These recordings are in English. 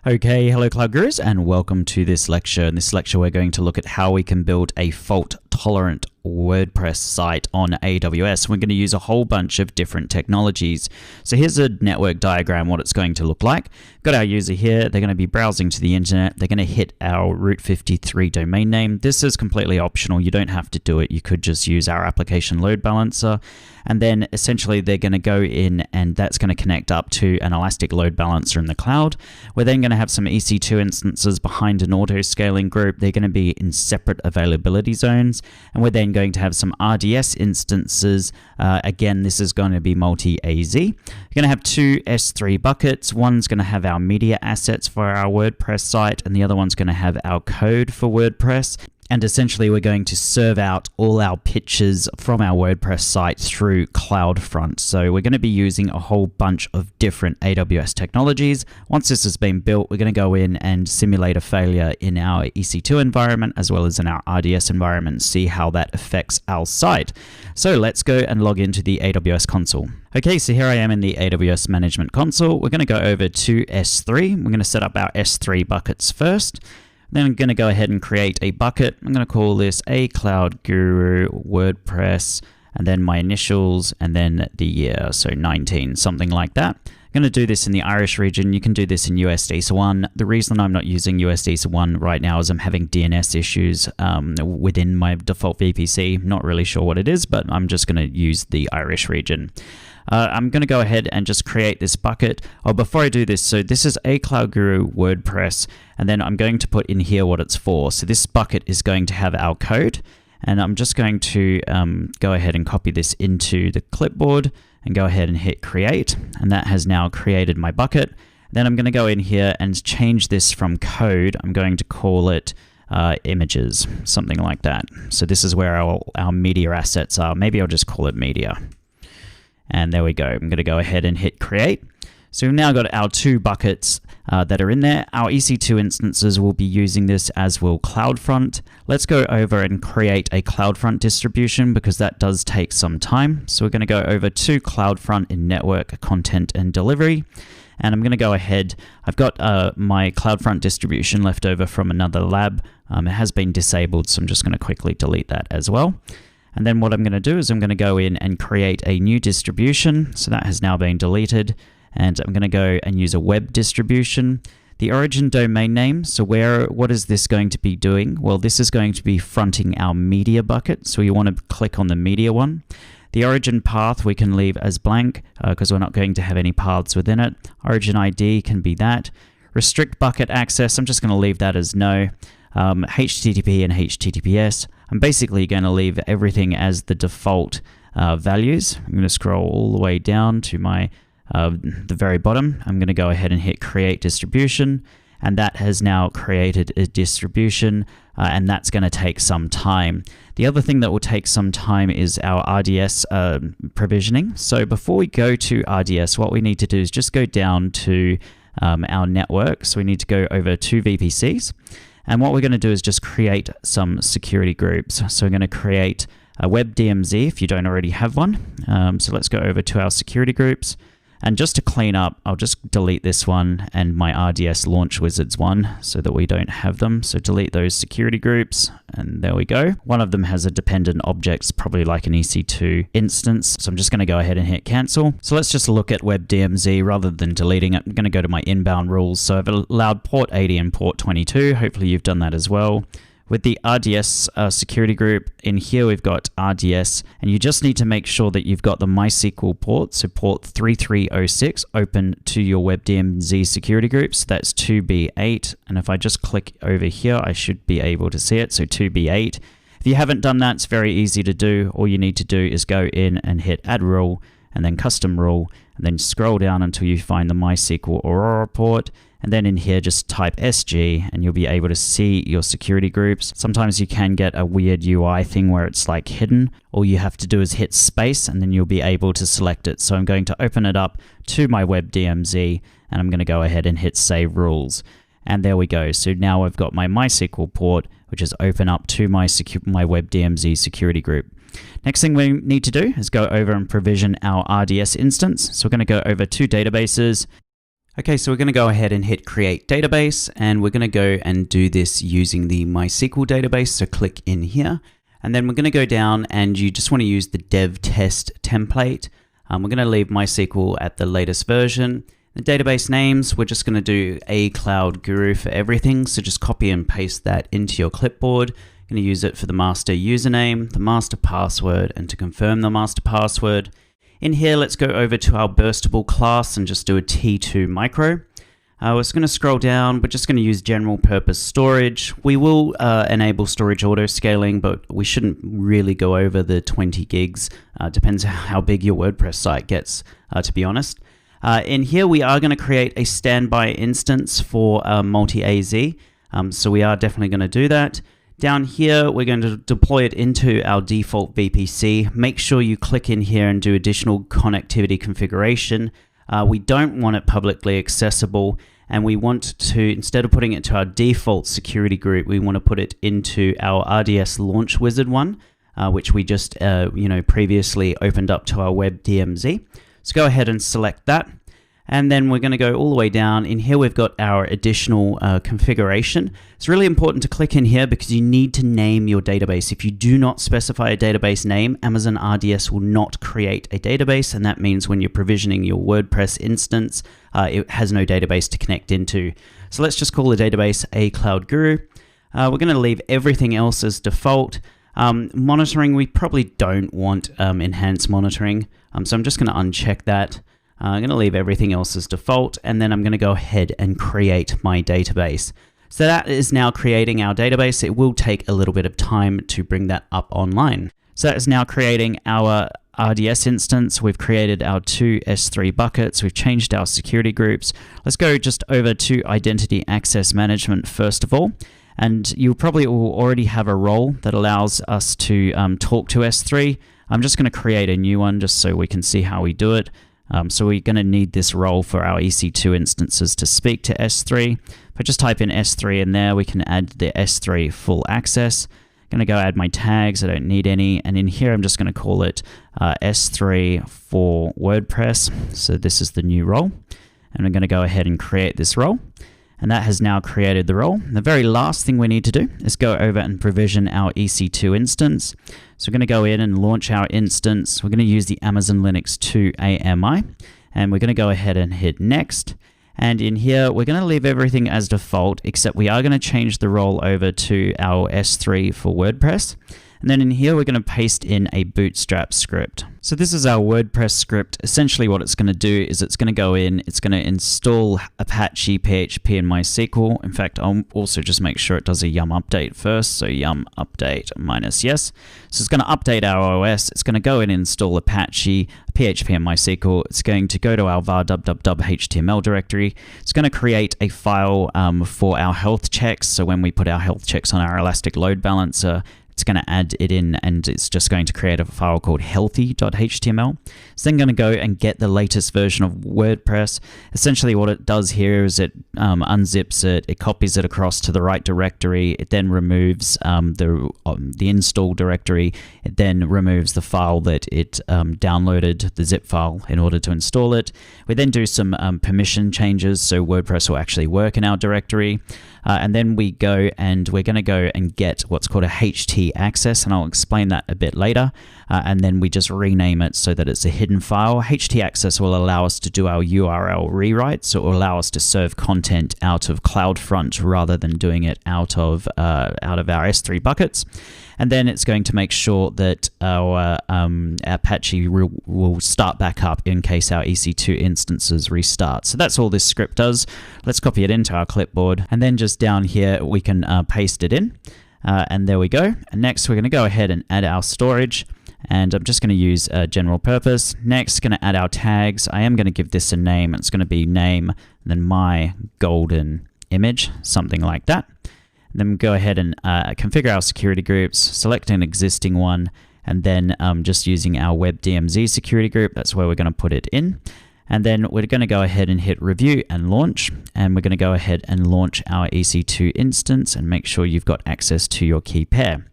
Okay, hello Cloud Gurus and welcome to this lecture. In this lecture we're going to look at how we can build a fault-tolerant WordPress site on AWS. We're going to use a whole bunch of different technologies. So here's a network diagram, what it's going to look like. Got our user here, they're going to be browsing to the internet, they're going to hit our Route 53 domain name. This is completely optional, you don't have to do it, you could just use our application load balancer. And then essentially they're going to go in and that's going to connect up to an Elastic load balancer in the cloud. We're then going to have some EC2 instances behind an auto-scaling group. They're going to be in separate availability zones. And we're then going to have some RDS instances. Again, this is going to be multi-AZ. We're going to have two S3 buckets. One's going to have our media assets for our WordPress site, and the other one's going to have our code for WordPress. And essentially, we're going to serve out all our pictures from our WordPress site through CloudFront. So we're going to be using a whole bunch of different AWS technologies. Once this has been built, we're going to go in and simulate a failure in our EC2 environment as well as in our RDS environment and see how that affects our site. So let's go and log into the AWS console. Okay, so here I am in the AWS Management Console. We're going to go over to S3. We're going to set up our S3 buckets first. Then I'm going to go ahead and create a bucket. I'm going to call this a Cloud Guru WordPress, and then my initials, and then the year, so 19, something like that. I'm going to do this in the Irish region. You can do this in USDSA1. The reason I'm not using USDSA1 right now is I'm having DNS issues within my default VPC. Not really sure what it is, but I'm just going to use the Irish region. I'm going to go ahead and just create this bucket. Oh, before I do this, so this is a Cloud Guru WordPress, and then I'm going to put in here what it's for. So this bucket is going to have our code, and I'm just going to go ahead and copy this into the clipboard and go ahead and hit create, and that has now created my bucket. Then I'm going to go in here and change this from code. I'm going to call it images, something like that. So this is where our media assets are. Maybe I'll just call it media. And there we go. I'm going to go ahead and hit create. So we've now got our two buckets that are in there. Our EC2 instances will be using this, as will CloudFront. Let's go over and create a CloudFront distribution because that does take some time. So we're going to go over to CloudFront in Network, Content, and Delivery. And I'm going to go ahead. I've got my CloudFront distribution left over from another lab. It has been disabled, so I'm just going to quickly delete that as well. And then what I'm going to do is I'm going to go in and create a new distribution. So that has now been deleted. And I'm going to go and use a web distribution. The origin domain name. So what is this going to be doing? Well, this is going to be fronting our media bucket. So you want to click on the media one. The origin path we can leave as blank because we're not going to have any paths within it. Origin ID can be that. Restrict bucket access. I'm just going to leave that as no. HTTP and HTTPS. I'm basically going to leave everything as the default values. I'm going to scroll all the way down to my the very bottom. I'm going to go ahead and hit create distribution, and that has now created a distribution, and that's going to take some time. The other thing that will take some time is our RDS provisioning. So before we go to RDS, what we need to do is just go down to our network. So we need to go over to VPCs. And what we're going to do is just create some security groups. So we're going to create a web DMZ if you don't already have one. So let's go over to our security groups. And just to clean up, I'll just delete this one and my RDS launch wizards one so that we don't have them. So delete those security groups, and there we go. One of them has a dependent object, probably like an EC2 instance. So I'm just going to go ahead and hit cancel. So let's just look at web DMZ rather than deleting it. I'm going to go to my inbound rules. So I've allowed port 80 and port 22. Hopefully you've done that as well. With the RDS security group, in here we've got RDS, and you just need to make sure that you've got the MySQL port, so port 3306, open to your WebDMZ security groups. That's 2B8, and if I just click over here, I should be able to see it, so 2B8. If you haven't done that, it's very easy to do. All you need to do is go in and hit Add Rule, and then Custom Rule, and then scroll down until you find the MySQL Aurora port. And then in here, just type SG and you'll be able to see your security groups. Sometimes you can get a weird UI thing where it's like hidden. All you have to do is hit space and then you'll be able to select it. So I'm going to open it up to my web DMZ and I'm going to go ahead and hit Save Rules. And there we go. So now I've got my MySQL port, which is open up to my web DMZ security group. Next thing we need to do is go over and provision our RDS instance. So we're going to go over to databases. Okay, so we're going to go ahead and hit create database, and we're going to go and do this using the MySQL database. So click in here, and then we're going to go down, and you just want to use the dev test template. We're going to leave MySQL at the latest version. The database names, we're just going to do a cloud guru for everything. So just copy and paste that into your clipboard. Going to use it for the master username, the master password, and to confirm the master password. In here, let's go over to our burstable class and just do a T2 micro. We're just going to scroll down. We're just going to use general purpose storage. We will enable storage auto scaling, but we shouldn't really go over the 20 gigs. Depends how big your WordPress site gets, to be honest. In here, we are going to create a standby instance for multi-AZ. So we are definitely going to do that. Down here, we're going to deploy it into our default VPC. Make sure you click in here and do additional connectivity configuration. We don't want it publicly accessible, and we want to, instead of putting it to our default security group, we want to put it into our RDS launch wizard one, which we just previously opened up to our web DMZ. So go ahead and select that. And then we're going to go all the way down. In here, we've got our additional configuration. It's really important to click in here because you need to name your database. If you do not specify a database name, Amazon RDS will not create a database. And that means when you're provisioning your WordPress instance, it has no database to connect into. So let's just call the database a Cloud Guru. We're going to leave everything else as default. Monitoring, we probably don't want enhanced monitoring. So I'm just going to uncheck that. I'm going to leave everything else as default, and then I'm going to go ahead and create my database. So that is now creating our database. It will take a little bit of time to bring that up online. So that is now creating our RDS instance. We've created our two S3 buckets. We've changed our security groups. Let's go just over to Identity Access Management first of all. And you probably will already have a role that allows us to talk to S3. I'm just going to create a new one just so we can see how we do it. So we're going to need this role for our EC2 instances to speak to S3. If I just type in S3 in there, we can add the S3 full access. I'm going to go add my tags. I don't need any. And in here, I'm just going to call it S3 for WordPress. So this is the new role. And I'm going to go ahead and create this role. And that has now created the role. The very last thing we need to do is go over and provision our EC2 instance. So we're going to go in and launch our instance. We're going to use the Amazon Linux 2 AMI, and we're going to go ahead and hit next. And in here, we're going to leave everything as default, except we are going to change the role over to our S3 for WordPress. And then in here, we're going to paste in a Bootstrap script. So this is our WordPress script. Essentially what it's going to do is it's going to go in, it's going to install Apache, PHP, and MySQL. In fact, I'll also just make sure it does a yum update first. So yum update -yes. So it's going to update our OS. It's going to go in and install Apache, PHP, and MySQL. It's going to go to our var HTML directory. It's going to create a file for our health checks. So when we put our health checks on our Elastic Load Balancer, it's going to add it in, and it's just going to create a file called healthy.html. It's then going to go and get the latest version of WordPress. Essentially what it does here is it unzips it, it copies it across to the right directory, it then removes the install directory, it then removes the file that it downloaded, the zip file, in order to install it. We then do some permission changes so WordPress will actually work in our directory. And then we go and we're going to go and get what's called a HT access, and I'll explain that a bit later. And then we just rename it so that it's a hidden file. HT access will allow us to do our URL rewrite, so it will allow us to serve content out of CloudFront rather than doing it out of our S3 buckets. And then it's going to make sure that our Apache will start back up in case our EC2 instances restart. So that's all this script does. Let's copy it into our clipboard. And then just down here, we can paste it in. And there we go. And next, we're going to go ahead and add our storage. And I'm just going to use general purpose. Next, going to add our tags. I am going to give this a name. It's going to be name, and then my golden image, something like that. Then go ahead and configure our security groups, select an existing one, and then just using our web DMZ security group, that's where we're going to put it in. And then we're going to go ahead and hit review and launch, and we're going to go ahead and launch our EC2 instance and make sure you've got access to your key pair.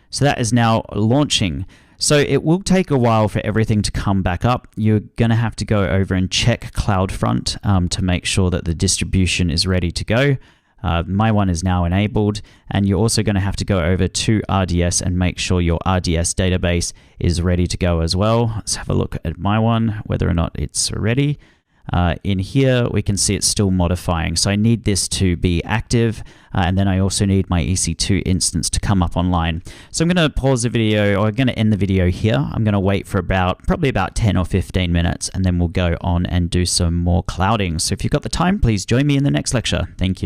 So that is now launching. So it will take a while for everything to come back up. You're going to have to go over and check CloudFront to make sure that the distribution is ready to go. My one is now enabled, and you're also going to have to go over to RDS and make sure your RDS database is ready to go as well. Let's have a look at my one, whether or not it's ready. In here, we can see it's still modifying. So I need this to be active, and then I also need my EC2 instance to come up online. So I'm going to pause the video, or I'm going to end the video here. I'm going to wait for probably about 10 or 15 minutes, and then we'll go on and do some more clouding. So if you've got the time, please join me in the next lecture. Thank you.